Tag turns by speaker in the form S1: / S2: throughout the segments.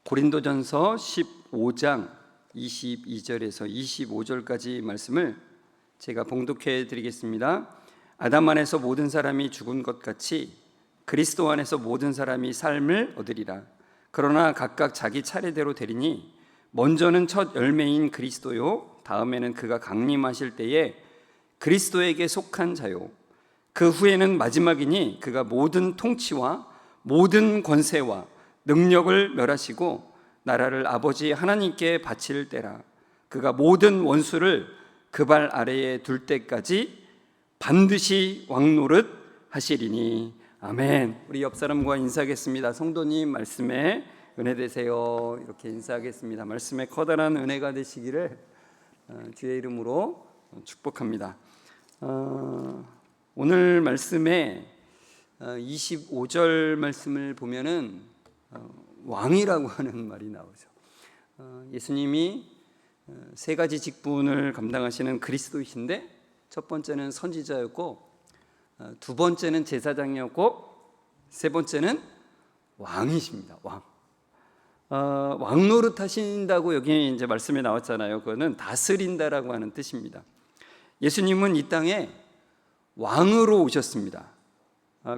S1: 고린도전서 15장 22절에서 25절까지 말씀을 제가 봉독해 드리겠습니다. 아담 안에서 모든 사람이 죽은 것 같이 그리스도 안에서 모든 사람이 삶을 얻으리라. 그러나 각각 자기 차례대로 되리니 먼저는 첫 열매인 그리스도요, 다음에는 그가 강림하실 때에 그리스도에게 속한 자요, 그 후에는 마지막이니 그가 모든 통치와 모든 권세와 능력을 멸하시고 나라를 아버지 하나님께 바칠 때라. 그가 모든 원수를 그 발 아래에 둘 때까지 반드시 왕노릇 하시리니. 아멘. 우리 옆 사람과 인사하겠습니다. 성도님, 말씀에 은혜 되세요. 이렇게 인사하겠습니다. 말씀에 커다란 은혜가 되시기를 주의 이름으로 축복합니다. 오늘 말씀에 25절 말씀을 보면은 왕이라고 하는 말이 나오죠. 예수님이 세 가지 직분을 감당하시는 그리스도이신데, 첫 번째는 선지자였고, 두 번째는 제사장이었고, 세 번째는 왕이십니다. 왕 노릇 하신다고 여기 이제 말씀에 나왔잖아요. 그거는 다스린다라고 하는 뜻입니다. 예수님은 이 땅에 왕으로 오셨습니다.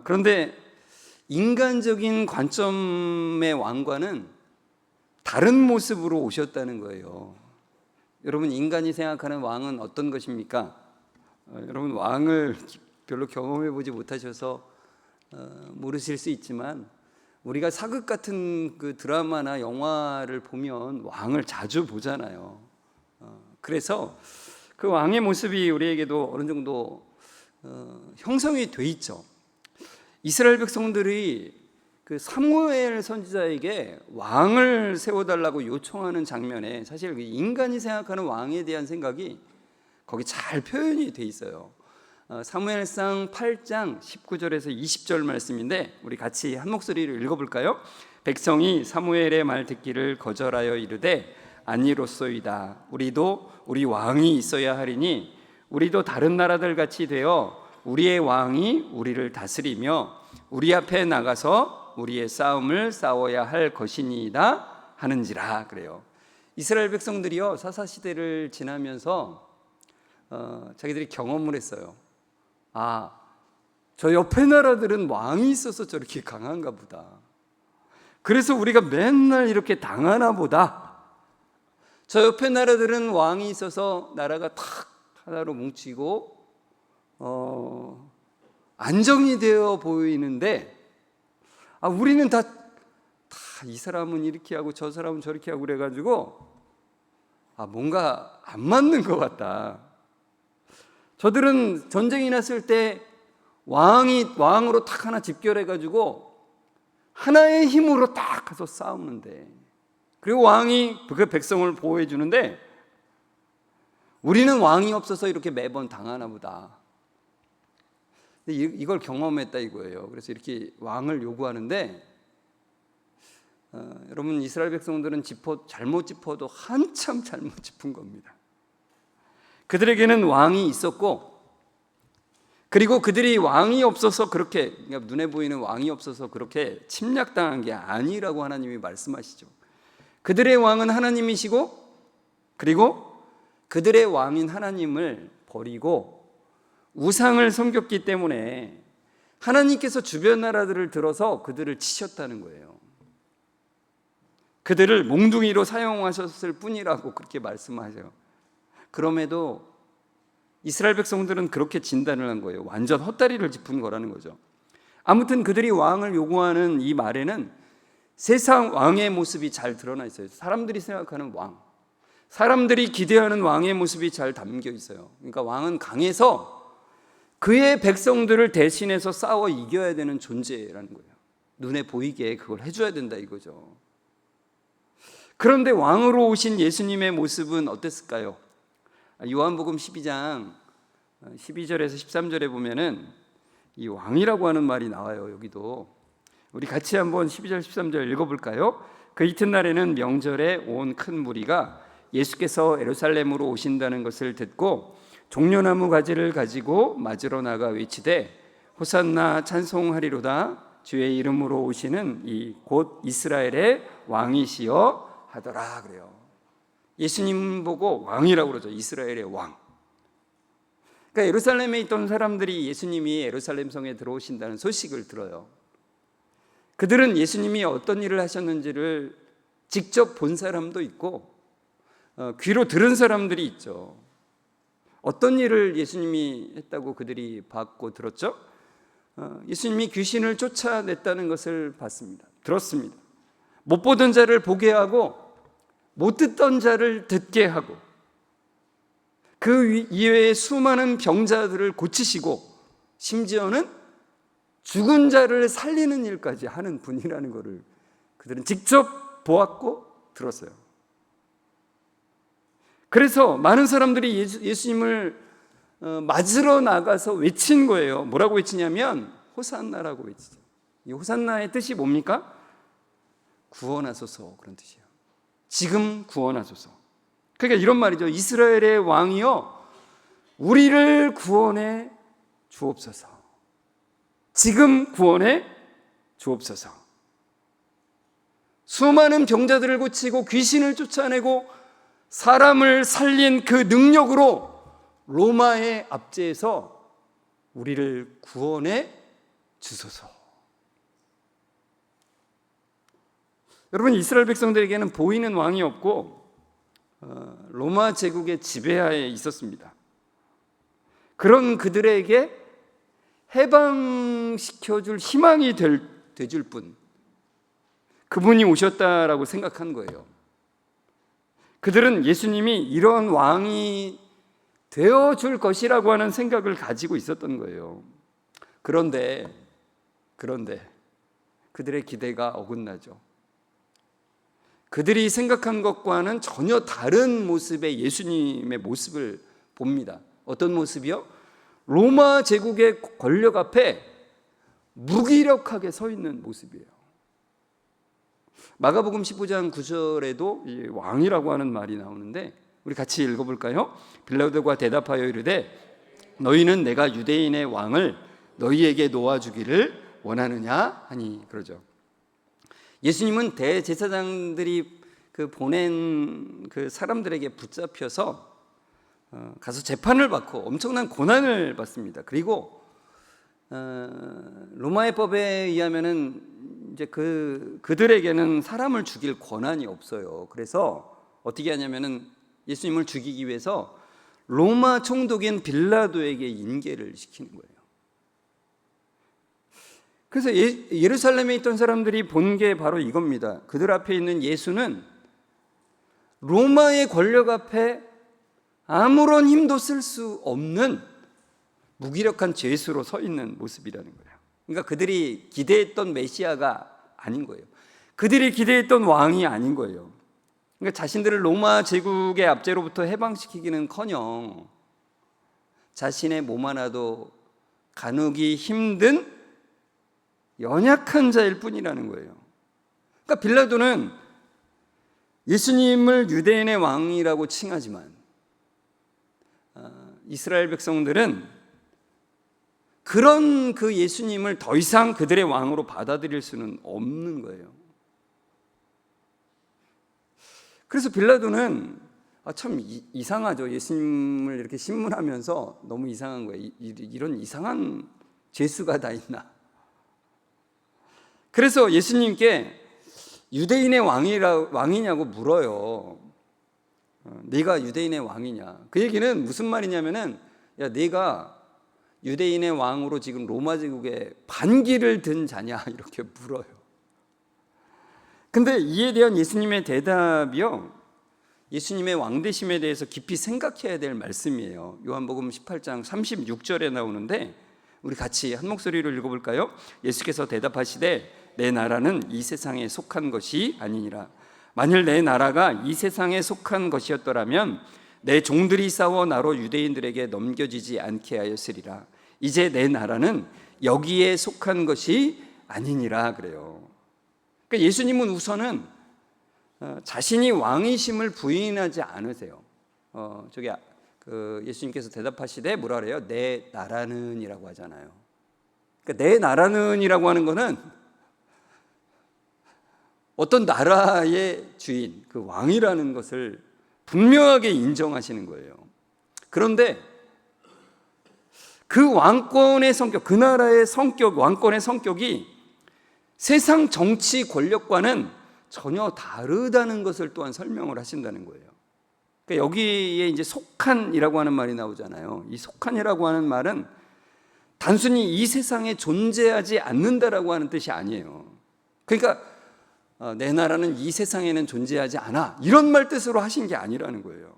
S1: 그런데 인간적인 관점의 왕과는 다른 모습으로 오셨다는 거예요. 여러분, 인간이 생각하는 왕은 어떤 것입니까? 여러분, 왕을 별로 경험해 보지 못하셔서 모르실 수 있지만, 우리가 사극 같은 그 드라마나 영화를 보면 왕을 자주 보잖아요. 그래서 그 왕의 모습이 우리에게도 어느 정도 형성이 돼 있죠. 이스라엘 백성들이 그 사무엘 선지자에게 왕을 세워달라고 요청하는 장면에 사실 인간이 생각하는 왕에 대한 생각이 거기 잘 표현이 돼 있어요. 사무엘상 8장 19절에서 20절 말씀인데, 우리 같이 한 목소리로 읽어볼까요? 백성이 사무엘의 말 듣기를 거절하여 이르되 아니로소이다. 우리도 우리 왕이 있어야 하리니 우리도 다른 나라들 같이 되어 우리의 왕이 우리를 다스리며 우리 앞에 나가서 우리의 싸움을 싸워야 할 것이니이다 하는지라. 그래요. 이스라엘 백성들이요, 사사시대를 지나면서 자기들이 경험을 했어요. 저 옆에 나라들은 왕이 있어서 저렇게 강한가 보다. 그래서 우리가 맨날 이렇게 당하나 보다. 저 옆에 나라들은 왕이 있어서 나라가 탁 하나로 뭉치고 안정이 되어 보이는데, 우리는 다 이 사람은 이렇게 하고 저 사람은 저렇게 하고 그래가지고 뭔가 안 맞는 것 같다. 저들은 전쟁이 났을 때 왕으로 딱 하나 집결해가지고 하나의 힘으로 딱 가서 싸우는데, 그리고 왕이 그 백성을 보호해 주는데, 우리는 왕이 없어서 이렇게 매번 당하나 보다. 이걸 경험했다 이거예요. 그래서 이렇게 왕을 요구하는데, 여러분, 이스라엘 백성들은 잘못 짚어도 한참 잘못 짚은 겁니다. 그들에게는 왕이 있었고, 그리고 그들이 왕이 없어서 그렇게, 그러니까 눈에 보이는 왕이 없어서 그렇게 침략당한 게 아니라고 하나님이 말씀하시죠. 그들의 왕은 하나님이시고, 그리고 그들의 왕인 하나님을 버리고 우상을 섬겼기 때문에 하나님께서 주변 나라들을 들어서 그들을 치셨다는 거예요. 그들을 몽둥이로 사용하셨을 뿐이라고 그렇게 말씀하세요. 그럼에도 이스라엘 백성들은 그렇게 진단을 한 거예요. 완전 헛다리를 짚은 거라는 거죠. 아무튼 그들이 왕을 요구하는 이 말에는 세상 왕의 모습이 잘 드러나 있어요. 사람들이 생각하는 왕, 사람들이 기대하는 왕의 모습이 잘 담겨 있어요. 그러니까 왕은 강해서 그의 백성들을 대신해서 싸워 이겨야 되는 존재라는 거예요. 눈에 보이게 그걸 해줘야 된다 이거죠. 그런데 왕으로 오신 예수님의 모습은 어땠을까요? 요한복음 12장 12절에서 13절에 보면은 이 왕이라고 하는 말이 나와요. 여기도 우리 같이 한번 12절 13절 읽어볼까요? 그 이튿날에는 명절에 온 큰 무리가 예수께서 예루살렘으로 오신다는 것을 듣고 종려나무 가지를 가지고 맞으러 나가 외치되 호산나 찬송하리로다. 주의 이름으로 오시는 이 곧 이스라엘의 왕이시여 하더라 그래요. 예수님 보고 왕이라고 그러죠. 이스라엘의 왕. 그러니까 예루살렘에 있던 사람들이 예수님이 예루살렘 성에 들어오신다는 소식을 들어요. 그들은 예수님이 어떤 일을 하셨는지를 직접 본 사람도 있고 귀로 들은 사람들이 있죠. 어떤 일을 예수님이 했다고 그들이 봤고 들었죠? 예수님이 귀신을 쫓아냈다는 것을 봤습니다. 들었습니다. 못 보던 자를 보게 하고 못 듣던 자를 듣게 하고 그 이외에 수많은 병자들을 고치시고 심지어는 죽은 자를 살리는 일까지 하는 분이라는 것을 그들은 직접 보았고 들었어요. 그래서 많은 사람들이 예수님을 맞으러 나가서 외친 거예요. 뭐라고 외치냐면 호산나라고 외치죠. 이 호산나의 뜻이 뭡니까? 구원하소서, 그런 뜻이에요. 지금 구원하소서. 그러니까 이런 말이죠. 이스라엘의 왕이여 우리를 구원해 주옵소서. 지금 구원해 주옵소서. 수많은 병자들을 고치고 귀신을 쫓아내고 사람을 살린 그 능력으로 로마의 압제에서 우리를 구원해 주소서. 여러분, 이스라엘 백성들에게는 보이는 왕이 없고 로마 제국의 지배하에 있었습니다. 그런 그들에게 해방시켜줄 희망이 되줄 분, 그분이 오셨다라고 생각한 거예요. 그들은 예수님이 이런 왕이 되어줄 것이라고 하는 생각을 가지고 있었던 거예요. 그런데 그들의 기대가 어긋나죠. 그들이 생각한 것과는 전혀 다른 모습의 예수님의 모습을 봅니다. 어떤 모습이요? 로마 제국의 권력 앞에 무기력하게 서 있는 모습이에요. 마가복음 15장 9절에도 이 왕이라고 하는 말이 나오는데 우리 같이 읽어볼까요? 빌라도가 대답하여 이르되 너희는 내가 유대인의 왕을 너희에게 놓아주기를 원하느냐 하니, 그러죠. 예수님은 대제사장들이 보낸 그 사람들에게 붙잡혀서 가서 재판을 받고 엄청난 고난을 받습니다. 그리고 로마의 법에 의하면은 이제 그들에게는 사람을 죽일 권한이 없어요. 그래서 어떻게 하냐면은 예수님을 죽이기 위해서 로마 총독인 빌라도에게 인계를 시키는 거예요. 그래서 예루살렘에 있던 사람들이 본 게 바로 이겁니다. 그들 앞에 있는 예수는 로마의 권력 앞에 아무런 힘도 쓸 수 없는 무기력한 죄수로 서 있는 모습이라는 거예요. 그러니까 그들이 기대했던 메시아가 아닌 거예요. 그들이 기대했던 왕이 아닌 거예요. 그러니까 자신들을 로마 제국의 압제로부터 해방시키기는커녕 자신의 몸 하나도 가누기 힘든 연약한 자일 뿐이라는 거예요. 그러니까 빌라도는 예수님을 유대인의 왕이라고 칭하지만 이스라엘 백성들은 그런 그 예수님을 더 이상 그들의 왕으로 받아들일 수는 없는 거예요. 그래서 빌라도는 참 이상하죠. 예수님을 이렇게 신문하면서 너무 이상한 거예요. 이런 이상한 죄수가 다 있나. 그래서 예수님께 유대인의 왕이냐고 물어요. 네가 유대인의 왕이냐. 그 얘기는 무슨 말이냐면은 야, 네가 유대인의 왕으로 지금 로마 제국에 반기를 든 자냐 이렇게 물어요. 근데 이에 대한 예수님의 대답이요, 예수님의 왕되심에 대해서 깊이 생각해야 될 말씀이에요. 요한복음 18장 36절에 나오는데 우리 같이 한 목소리로 읽어볼까요? 예수께서 대답하시되 내 나라는 이 세상에 속한 것이 아니니라. 만일 내 나라가 이 세상에 속한 것이었더라면 내 종들이 싸워 나로 유대인들에게 넘겨지지 않게 하였으리라. 이제 내 나라는 여기에 속한 것이 아니니라 그래요. 그러니까 예수님은 우선은 자신이 왕이심을 부인하지 않으세요. 예수님께서 대답하시되 뭐라 그래요? 내 나라는이라고 하잖아요. 그러니까 그러니까 내 나라는이라고 하는 거는 어떤 나라의 주인, 그 왕이라는 것을 분명하게 인정하시는 거예요. 그런데 그 왕권의 성격, 그 나라의 성격, 왕권의 성격이 세상 정치 권력과는 전혀 다르다는 것을 또한 설명을 하신다는 거예요. 그러니까 여기에 이제 속한이라고 하는 말이 나오잖아요. 이 속한이라고 하는 말은 단순히 이 세상에 존재하지 않는다라고 하는 뜻이 아니에요. 그러니까 내 나라는 이 세상에는 존재하지 않아, 이런 말 뜻으로 하신 게 아니라는 거예요.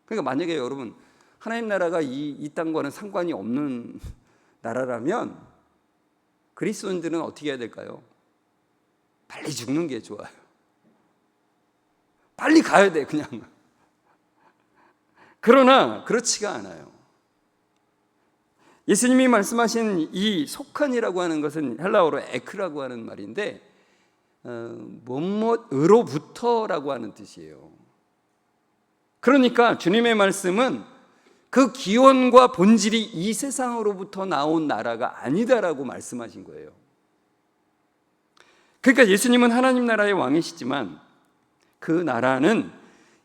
S1: 그러니까 만약에 여러분 하나님 나라가 이 땅과는 상관이 없는 나라라면 그리스도인들은 어떻게 해야 될까요? 빨리 죽는 게 좋아요. 빨리 가야 돼, 그냥. 그러나 그렇지가 않아요. 예수님이 말씀하신 이 속한이라고 하는 것은 헬라어로 에크라고 하는 말인데 뭐뭐으로부터라고 하는 뜻이에요. 그러니까 주님의 말씀은 그 기원과 본질이 이 세상으로부터 나온 나라가 아니다라고 말씀하신 거예요. 그러니까 예수님은 하나님 나라의 왕이시지만 그 나라는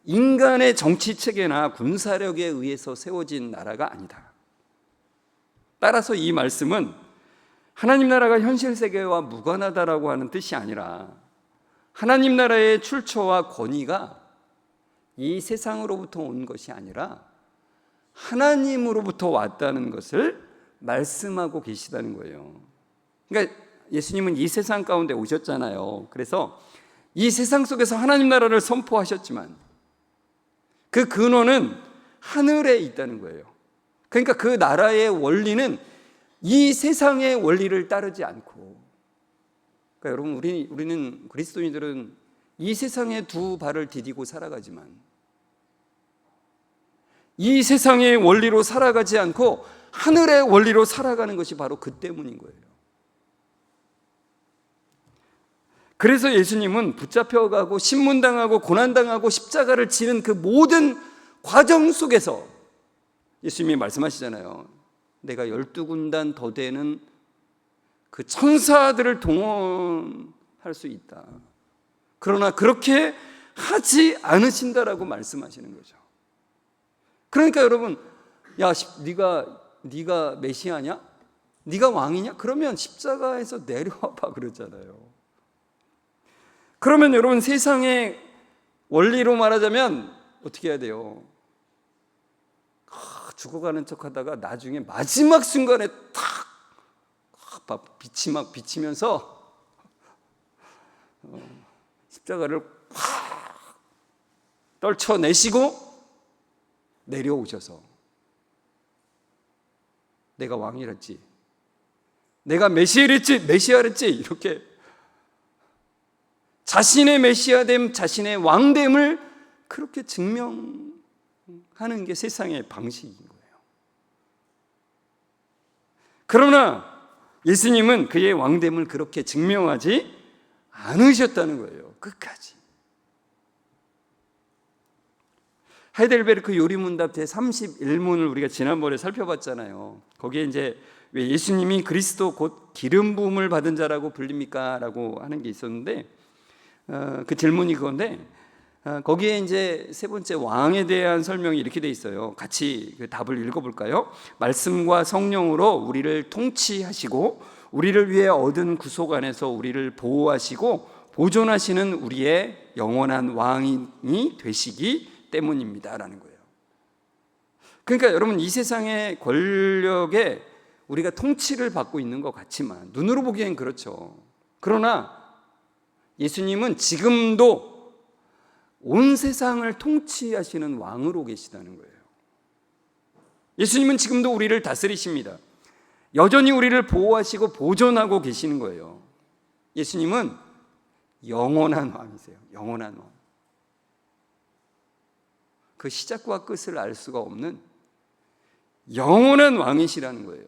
S1: 인간의 정치 체계나 군사력에 의해서 세워진 나라가 아니다. 따라서 이 말씀은 하나님 나라가 현실 세계와 무관하다라고 하는 뜻이 아니라 하나님 나라의 출처와 권위가 이 세상으로부터 온 것이 아니라 하나님으로부터 왔다는 것을 말씀하고 계시다는 거예요. 그러니까 예수님은 이 세상 가운데 오셨잖아요. 그래서 이 세상 속에서 하나님 나라를 선포하셨지만 그 근원은 하늘에 있다는 거예요. 그러니까 그 나라의 원리는 이 세상의 원리를 따르지 않고, 그러니까 여러분 우리는 그리스도인들은 이 세상에 두 발을 디디고 살아가지만 이 세상의 원리로 살아가지 않고 하늘의 원리로 살아가는 것이 바로 그 때문인 거예요. 그래서 예수님은 붙잡혀가고 신문당하고 고난당하고 십자가를 지는 그 모든 과정 속에서 예수님이 말씀하시잖아요. 내가 12군단 더 되는 그 천사들을 동원할 수 있다. 그러나 그렇게 하지 않으신다라고 말씀하시는 거죠. 그러니까 여러분, 야, 네가 메시아냐? 네가 왕이냐? 그러면 십자가에서 내려와봐 그러잖아요. 그러면 여러분 세상의 원리로 말하자면 어떻게 해야 돼요? 죽어가는 척하다가 나중에 마지막 순간에 탁 빛이 막 비치면서 십자가를 확 떨쳐내시고 내려오셔서 내가 왕이랬지, 내가 메시아랬지 이렇게 자신의 메시아됨, 자신의 왕됨을 그렇게 증명하는 게 세상의 방식인 거예요. 그러나 예수님은 그의 왕됨을 그렇게 증명하지 않으셨다는 거예요. 끝까지. 하이델베르크 요리문답 제31문을 우리가 지난번에 살펴봤잖아요. 거기에 이제 왜 예수님이 그리스도 곧 기름 부음을 받은 자라고 불립니까? 라고 하는 게 있었는데 그 질문이 그건데 거기에 이제 세 번째 왕에 대한 설명이 이렇게 돼 있어요. 같이 그 답을 읽어볼까요? 말씀과 성령으로 우리를 통치하시고 우리를 위해 얻은 구속 안에서 우리를 보호하시고 보존하시는 우리의 영원한 왕이 되시기 때문입니다 라는 거예요. 그러니까 여러분 이 세상의 권력에 우리가 통치를 받고 있는 것 같지만 눈으로 보기엔 그렇죠. 그러나 예수님은 지금도 온 세상을 통치하시는 왕으로 계시다는 거예요. 예수님은 지금도 우리를 다스리십니다. 여전히 우리를 보호하시고 보존하고 계시는 거예요. 예수님은 영원한 왕이세요. 영원한 왕. 그 시작과 끝을 알 수가 없는 영원한 왕이시라는 거예요.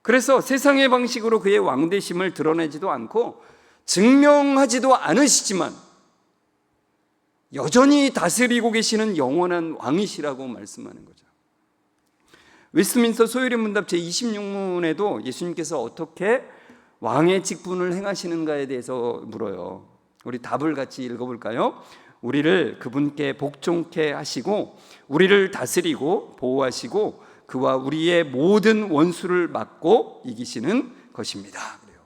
S1: 그래서 세상의 방식으로 그의 왕되심을 드러내지도 않고 증명하지도 않으시지만 여전히 다스리고 계시는 영원한 왕이시라고 말씀하는 거죠. 웨스트민스터 소요리 문답 제26문에도 예수님께서 어떻게 왕의 직분을 행하시는가에 대해서 물어요. 우리 답을 같이 읽어볼까요? 우리를 그분께 복종케 하시고 우리를 다스리고 보호하시고 그와 우리의 모든 원수를 막고 이기시는 것입니다. 그래요.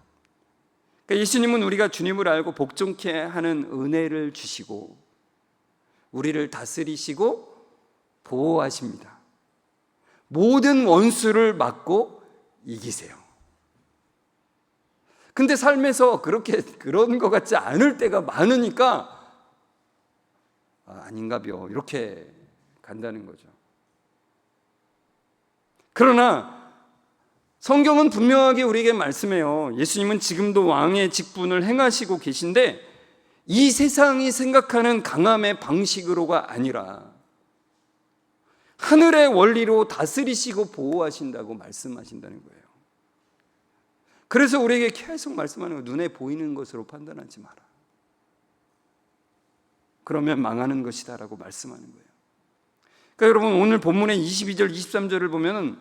S1: 그러니까 예수님은 우리가 주님을 알고 복종케 하는 은혜를 주시고 우리를 다스리시고 보호하십니다. 모든 원수를 막고 이기세요. 근데 삶에서 그런 것 같지 않을 때가 많으니까 아닌가벼 이렇게 간다는 거죠. 그러나 성경은 분명하게 우리에게 말씀해요. 예수님은 지금도 왕의 직분을 행하시고 계신데 이 세상이 생각하는 강함의 방식으로가 아니라 하늘의 원리로 다스리시고 보호하신다고 말씀하신다는 거예요. 그래서 우리에게 계속 말씀하는 거예요. 눈에 보이는 것으로 판단하지 마라. 그러면 망하는 것이다 라고 말씀하는 거예요. 그러니까 여러분 오늘 본문의 22절 23절을 보면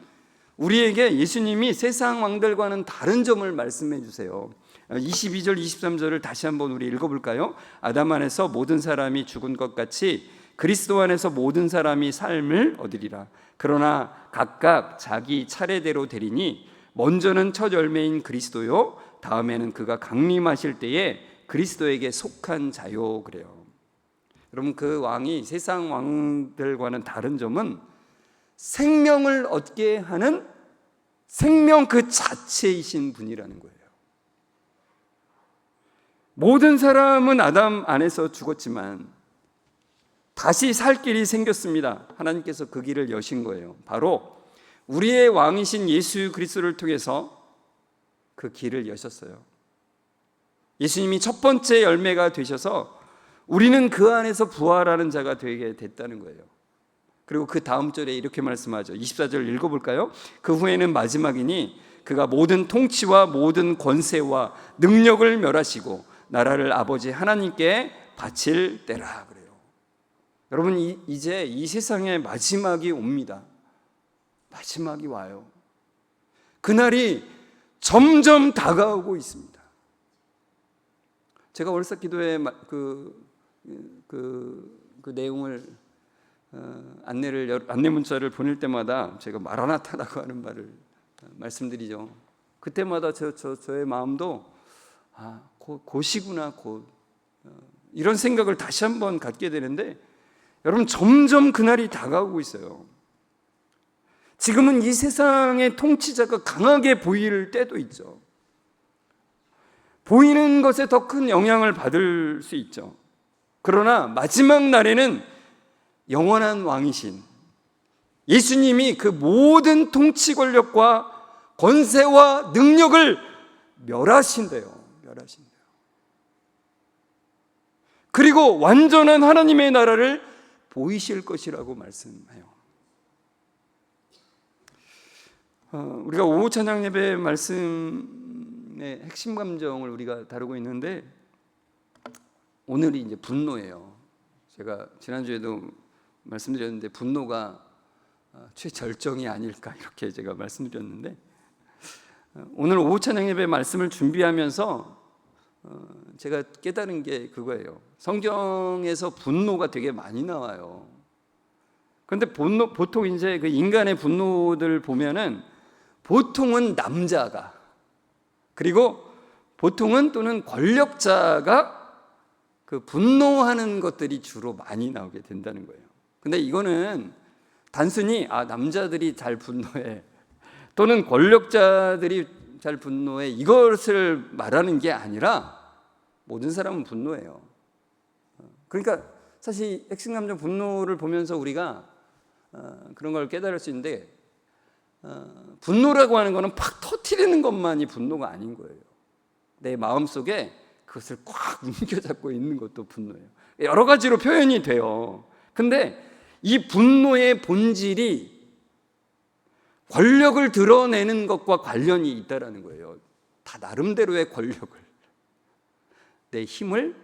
S1: 우리에게 예수님이 세상 왕들과는 다른 점을 말씀해 주세요. 22절 23절을 다시 한번 우리 읽어볼까요? 아담 안에서 모든 사람이 죽은 것 같이 그리스도 안에서 모든 사람이 삶을 얻으리라. 그러나 각각 자기 차례대로 되리니 먼저는 첫 열매인 그리스도요 다음에는 그가 강림하실 때에 그리스도에게 속한 자요. 그래요. 여러분 그 왕이 세상 왕들과는 다른 점은 생명을 얻게 하는 생명 그 자체이신 분이라는 거예요. 모든 사람은 아담 안에서 죽었지만 다시 살 길이 생겼습니다. 하나님께서 그 길을 여신 거예요. 바로 우리의 왕이신 예수 그리스도를 통해서 그 길을 여셨어요. 예수님이 첫 번째 열매가 되셔서 우리는 그 안에서 부활하는 자가 되게 됐다는 거예요. 그리고 그 다음 절에 이렇게 말씀하죠. 24절 읽어볼까요? 그 후에는 마지막이니 그가 모든 통치와 모든 권세와 능력을 멸하시고 나라를 아버지 하나님께 바칠 때라. 그래요. 여러분 이제 이 세상의 마지막이 옵니다. 마지막이 와요. 그날이 점점 다가오고 있습니다. 제가 월삭 기도회 그 내용을 안내 문자를 보낼 때마다 제가 마라나타라고 하는 말을 말씀드리죠. 그때마다 저의 마음도 곧이구나 곧 이런 생각을 다시 한번 갖게 되는데 여러분 점점 그날이 다가오고 있어요. 지금은 이 세상의 통치자가 강하게 보일 때도 있죠. 보이는 것에 더 큰 영향을 받을 수 있죠. 그러나 마지막 날에는 영원한 왕이신 예수님이 그 모든 통치 권력과 권세와 능력을 멸하신대요. 그리고 완전한 하나님의 나라를 보이실 것이라고 말씀해요. 우리가 오후 찬양 예배 말씀의 핵심 감정을 우리가 다루고 있는데 오늘이 이제 분노예요. 제가 지난주에도 말씀드렸는데 분노가 최절정이 아닐까 이렇게 제가 말씀드렸는데 오늘 오후 찬양 예배 말씀을 준비하면서 제가 깨달은 게 그거예요. 성경에서 분노가 되게 많이 나와요. 그런데 보통 이제 그 인간의 분노들 보면은 보통은 남자가 그리고 보통은 또는 권력자가 그 분노하는 것들이 주로 많이 나오게 된다는 거예요. 근데 이거는 단순히 남자들이 잘 분노해 또는 권력자들이 잘 분노해 이것을 말하는 게 아니라 모든 사람은 분노해요. 그러니까 사실 핵심 감정 분노를 보면서 우리가 그런 걸 깨달을 수 있는데 분노라고 하는 거는 팍 터뜨리는 것만이 분노가 아닌 거예요. 내 마음속에 그것을 꽉 움켜잡고 있는 것도 분노예요. 여러 가지로 표현이 돼요. 근데 이 분노의 본질이 권력을 드러내는 것과 관련이 있다는 거예요. 다 나름대로의 권력을 내 힘을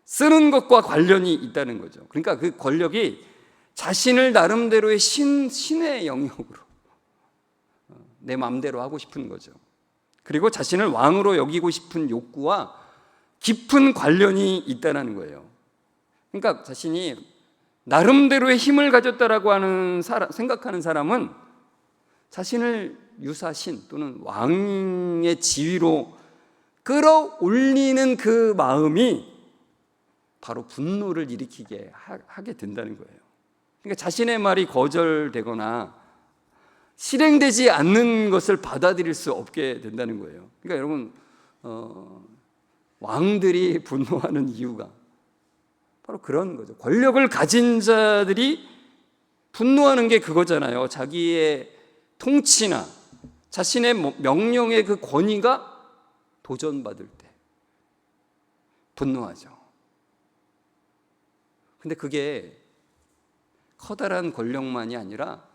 S1: 쓰는 것과 관련이 있다는 거죠. 그러니까 그 권력이 자신을 나름대로의 신의 영역으로 내 마음대로 하고 싶은 거죠. 그리고 자신을 왕으로 여기고 싶은 욕구와 깊은 관련이 있다는 거예요. 그러니까 자신이 나름대로의 힘을 가졌다라고 생각하는 사람은 자신을 유사신 또는 왕의 지위로 끌어올리는 그 마음이 바로 분노를 일으키게 하게 된다는 거예요. 그러니까 자신의 말이 거절되거나 실행되지 않는 것을 받아들일 수 없게 된다는 거예요. 그러니까 여러분, 왕들이 분노하는 이유가 바로 그런 거죠. 권력을 가진 자들이 분노하는 게 그거잖아요. 자기의 통치나 자신의 명령의 그 권위가 도전받을 때 분노하죠. 근데 그게 커다란 권력만이 아니라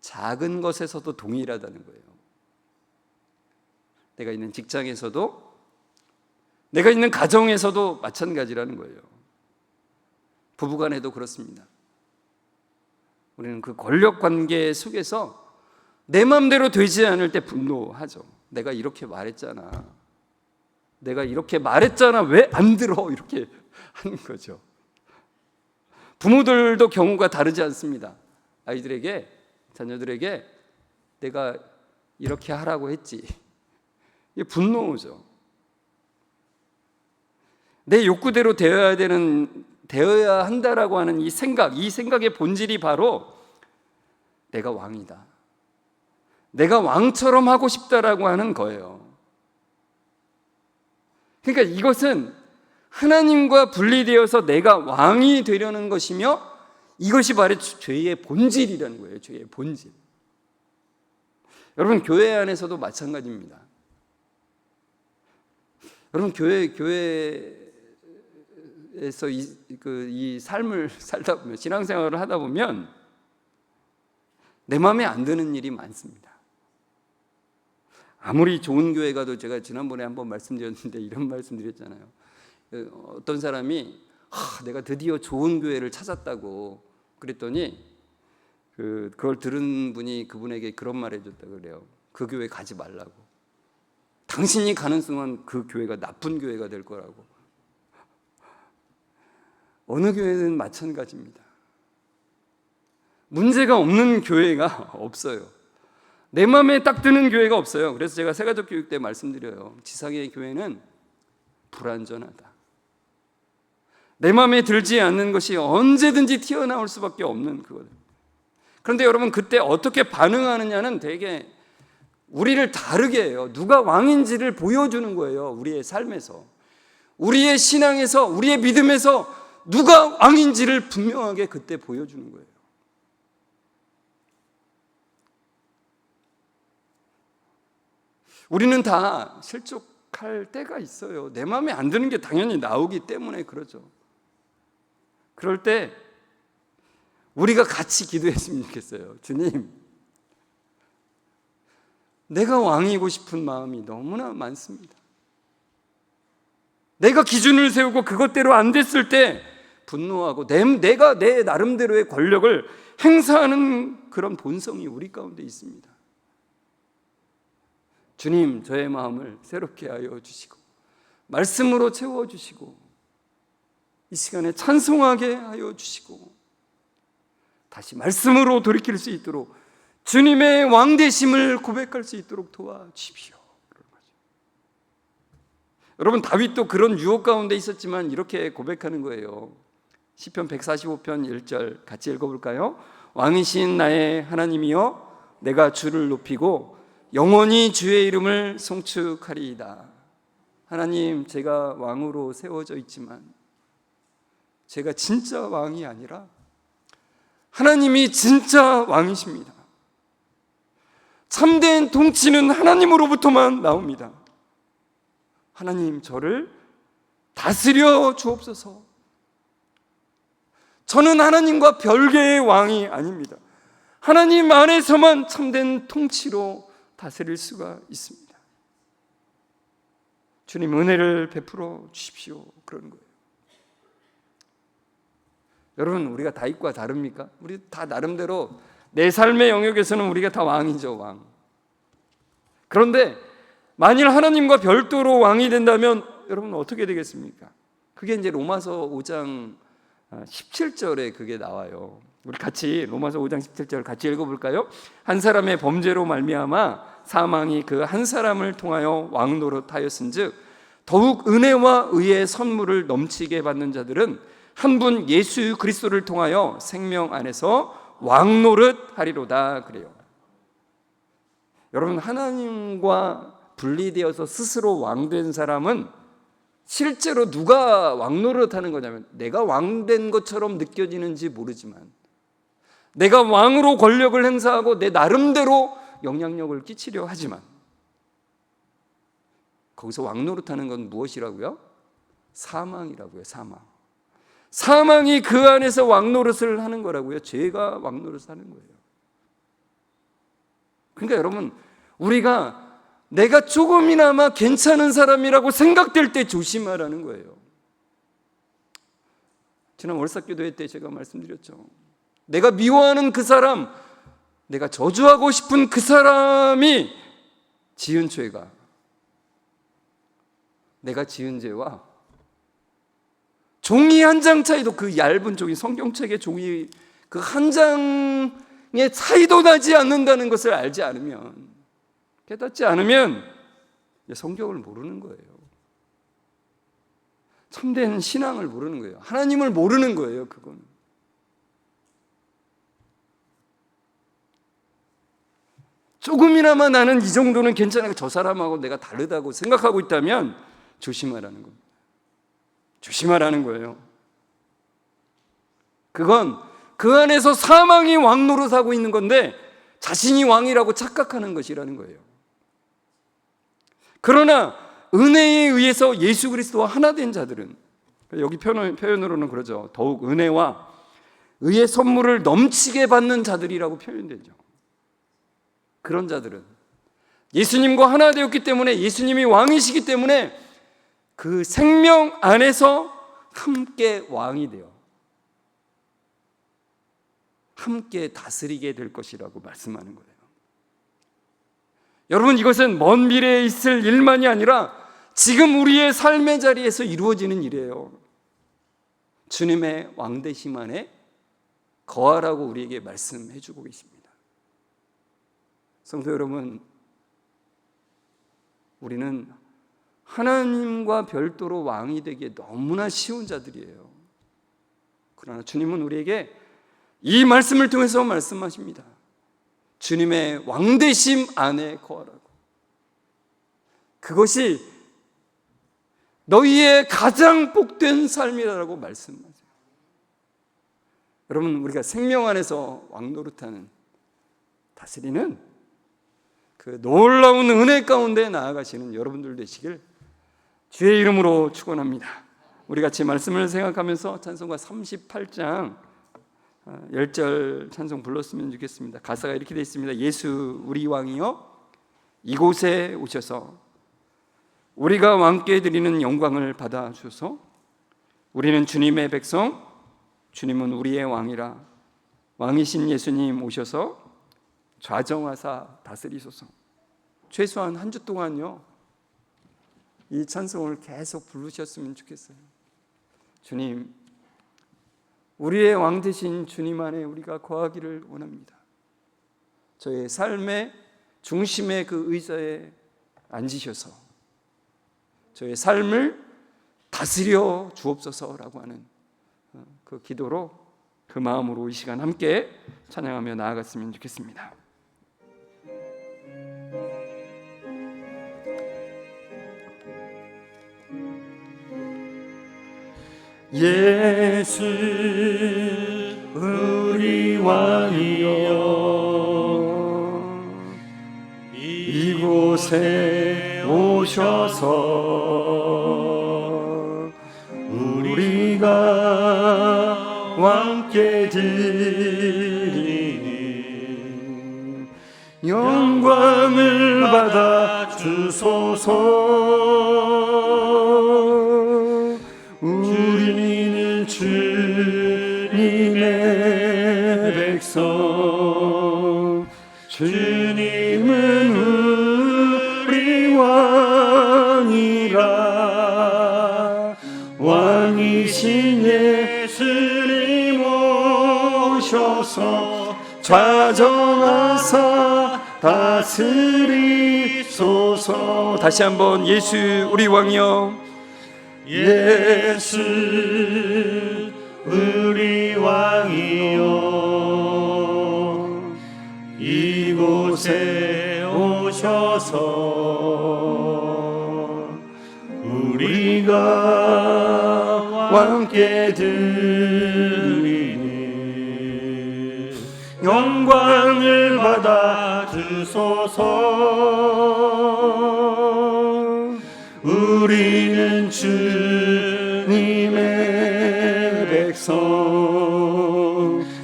S1: 작은 것에서도 동일하다는 거예요. 내가 있는 직장에서도, 내가 있는 가정에서도 마찬가지라는 거예요. 부부간에도 그렇습니다. 우리는 그 권력 관계 속에서 내 마음대로 되지 않을 때 분노하죠. 내가 이렇게 말했잖아. 내가 이렇게 말했잖아. 왜 안 들어? 이렇게 하는 거죠. 부모들도 경우가 다르지 않습니다. 아이들에게, 자녀들에게 내가 이렇게 하라고 했지. 이게 분노죠. 내 욕구대로 되어야 한다라고 하는 이 생각의 본질이 바로 내가 왕이다. 내가 왕처럼 하고 싶다라고 하는 거예요. 그러니까 이것은 하나님과 분리되어서 내가 왕이 되려는 것이며 이것이 바로 죄의 본질이라는 거예요. 죄의 본질. 여러분, 교회 안에서도 마찬가지입니다. 여러분, 교회에서 이 삶을 살다 보면, 신앙생활을 하다 보면 내 마음에 안 드는 일이 많습니다. 아무리 좋은 교회 가도, 제가 지난번에 한번 말씀드렸는데 이런 말씀드렸잖아요. 어떤 사람이 내가 드디어 좋은 교회를 찾았다고 그랬더니 그걸 들은 분이 그분에게 그런 말 해줬다고 그래요. 그 교회 가지 말라고. 당신이 가는 순간 그 교회가 나쁜 교회가 될 거라고. 어느 교회는 마찬가지입니다. 문제가 없는 교회가 없어요. 내 마음에 딱 드는 교회가 없어요. 그래서 제가 새가족 교육 때 말씀드려요. 지상의 교회는 불완전하다. 내 마음에 들지 않는 것이 언제든지 튀어나올 수밖에 없는 그거예요. 그런데 여러분, 그때 어떻게 반응하느냐는 되게 우리를 다르게 해요. 누가 왕인지를 보여주는 거예요. 우리의 삶에서, 우리의 신앙에서, 우리의 믿음에서 누가 왕인지를 분명하게 그때 보여주는 거예요. 우리는 다 실족할 때가 있어요. 내 마음에 안 드는 게 당연히 나오기 때문에 그러죠. 그럴 때 우리가 같이 기도했으면 좋겠어요. 주님, 내가 왕이고 싶은 마음이 너무나 많습니다. 내가 기준을 세우고 그것대로 안 됐을 때 분노하고 내가 내 나름대로의 권력을 행사하는 그런 본성이 우리 가운데 있습니다. 주님, 저의 마음을 새롭게 하여 주시고 말씀으로 채워주시고 이 시간에 찬송하게 하여 주시고 다시 말씀으로 돌이킬 수 있도록 주님의 왕되심을 고백할 수 있도록 도와주십시오. 여러분, 다윗도 그런 유혹 가운데 있었지만 이렇게 고백하는 거예요. 시편 145편 1절 같이 읽어볼까요? 왕이신 나의 하나님이여, 내가 주를 높이고 영원히 주의 이름을 송축하리이다. 하나님, 제가 왕으로 세워져 있지만 제가 진짜 왕이 아니라 하나님이 진짜 왕이십니다. 참된 통치는 하나님으로부터만 나옵니다. 하나님, 저를 다스려 주옵소서. 저는 하나님과 별개의 왕이 아닙니다. 하나님 안에서만 참된 통치로 다스릴 수가 있습니다. 주님, 은혜를 베풀어 주십시오. 그런 거예요. 여러분, 우리가 다윗과 다릅니까? 우리 다 나름대로 내 삶의 영역에서는 우리가 다 왕이죠, 왕. 그런데 만일 하나님과 별도로 왕이 된다면 여러분 어떻게 되겠습니까? 그게 이제 로마서 5장 17절에 그게 나와요. 우리 같이 로마서 5장 17절 같이 읽어볼까요? 한 사람의 범죄로 말미암아 사망이 그 한 사람을 통하여 왕 노릇하였은즉 더욱 은혜와 의의 선물을 넘치게 받는 자들은 한 분 예수 그리스도를 통하여 생명 안에서 왕 노릇하리로다 그래요. 여러분, 하나님과 분리되어서 스스로 왕된 사람은 실제로 누가 왕 노릇하는 거냐면 내가 왕된 것처럼 느껴지는지 모르지만 내가 왕으로 권력을 행사하고 내 나름대로 영향력을 끼치려 하지만 거기서 왕 노릇하는 건 무엇이라고요? 사망이라고요. 사망이 그 안에서 왕 노릇을 하는 거라고요. 죄가 왕 노릇을 하는 거예요. 그러니까 여러분, 우리가 내가 조금이나마 괜찮은 사람이라고 생각될 때 조심하라는 거예요. 지난 월삭기도회 때 제가 말씀드렸죠. 내가 미워하는 그 사람, 내가 저주하고 싶은 그 사람이 지은 죄가 내가 지은 죄와 종이 한 장 차이도, 그 얇은 종이, 성경책의 종이 그 한 장의 차이도 나지 않는다는 것을 알지 않으면, 깨닫지 않으면 성경을 모르는 거예요. 참된 신앙을 모르는 거예요. 하나님을 모르는 거예요. 그건 조금이나마 나는 이 정도는 괜찮아, 저 사람하고 내가 다르다고 생각하고 있다면 조심하라는 겁니다. 조심하라는 거예요. 그건 그 안에서 사망이 왕 노릇하고 있는 건데 자신이 왕이라고 착각하는 것이라는 거예요. 그러나 은혜에 의해서 예수 그리스도와 하나 된 자들은, 여기 표현으로는 그러죠. 더욱 은혜와 의의 선물을 넘치게 받는 자들이라고 표현되죠. 그런 자들은 예수님과 하나 되었기 때문에, 예수님이 왕이시기 때문에 그 생명 안에서 함께 왕이 되어 함께 다스리게 될 것이라고 말씀하는 거예요. 여러분, 이것은 먼 미래에 있을 일만이 아니라 지금 우리의 삶의 자리에서 이루어지는 일이에요. 주님의 왕되심 안에 거하라고 우리에게 말씀해 주고 계십니다. 성도 여러분, 우리는 하나님과 별도로 왕이 되기에 너무나 쉬운 자들이에요. 그러나 주님은 우리에게 이 말씀을 통해서 말씀하십니다. 주님의 왕되심 안에 거하라고. 그것이 너희의 가장 복된 삶이라고 말씀하세요. 여러분, 우리가 생명 안에서 왕 노릇하는, 다스리는 그 놀라운 은혜 가운데 나아가시는 여러분들 되시길 주의 이름으로 축원합니다. 우리 같이 말씀을 생각하면서 찬송가 38장 10절 찬송 불렀으면 좋겠습니다. 가사가 이렇게 되어 있습니다. 예수 우리 왕이여 이곳에 오셔서 우리가 왕께 드리는 영광을 받아 주소서. 우리는 주님의 백성, 주님은 우리의 왕이라. 왕이신 예수님 오셔서 좌정하사 다스리소서. 최소한 한 주 동안요, 이 찬송을 계속 부르셨으면 좋겠어요. 주님, 우리의 왕 되신 주님 안에 우리가 거하기를 원합니다. 저의 삶의 중심의 그 의자에 앉으셔서 저의 삶을 다스려 주옵소서라고 하는 그 기도로, 그 마음으로 이 시간 함께 찬양하며 나아갔으면 좋겠습니다.
S2: 예수 우리 왕이여 이곳에 오셔서 우리가 왕께 드리는 영광을 받아 주소서. 우리는 주의 주님의 백성 주님은 우리 왕이라 왕이신 예수님 오셔서 좌정하사 다스리소서.
S1: 다시 한번 예수 우리 왕이여
S2: 예수 우리 왕이여 이곳에 오셔서 우리가 함께 드리니 영광을 받아 주소서. 우리는 주님의 백성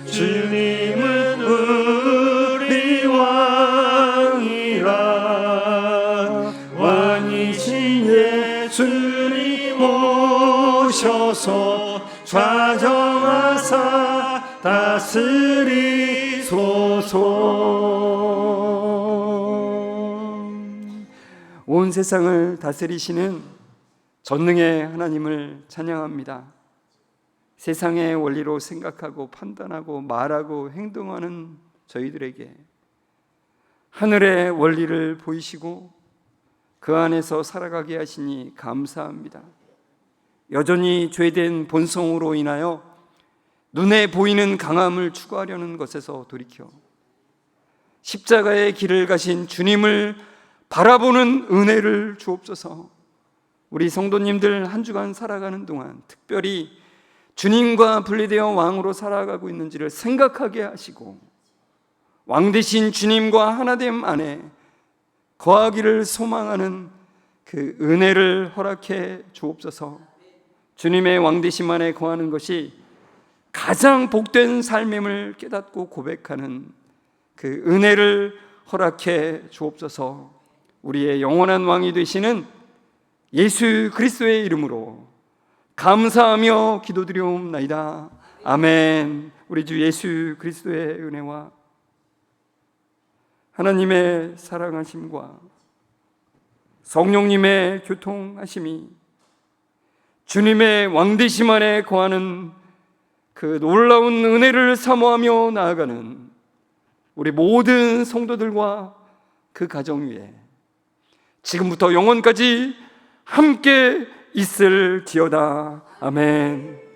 S2: 주님은 우리 왕이라 왕이신 예수님 오셔서 좌정하사 다스리소서.
S1: 온 세상을 다스리시는 전능의 하나님을 찬양합니다. 세상의 원리로 생각하고 판단하고 말하고 행동하는 저희들에게 하늘의 원리를 보이시고 그 안에서 살아가게 하시니 감사합니다. 여전히 죄된 본성으로 인하여 눈에 보이는 강함을 추구하려는 것에서 돌이켜 십자가의 길을 가신 주님을 바라보는 은혜를 주옵소서. 우리 성도님들 한 주간 살아가는 동안 특별히 주님과 분리되어 왕으로 살아가고 있는지를 생각하게 하시고 왕 되신 주님과 하나됨 안에 거하기를 소망하는 그 은혜를 허락해 주옵소서. 주님의 왕 되심 안에 거하는 것이 가장 복된 삶임을 깨닫고 고백하는 그 은혜를 허락해 주옵소서. 우리의 영원한 왕이 되시는 예수 그리스도의 이름으로 감사하며 기도드리옵나이다. 아멘. 우리 주 예수 그리스도의 은혜와 하나님의 사랑하심과 성령님의 교통하심이 주님의 왕되심 안에 거하는 그 놀라운 은혜를 사모하며 나아가는 우리 모든 성도들과 그 가정 위에 지금부터 영원까지 함께 있을지어다. 아멘.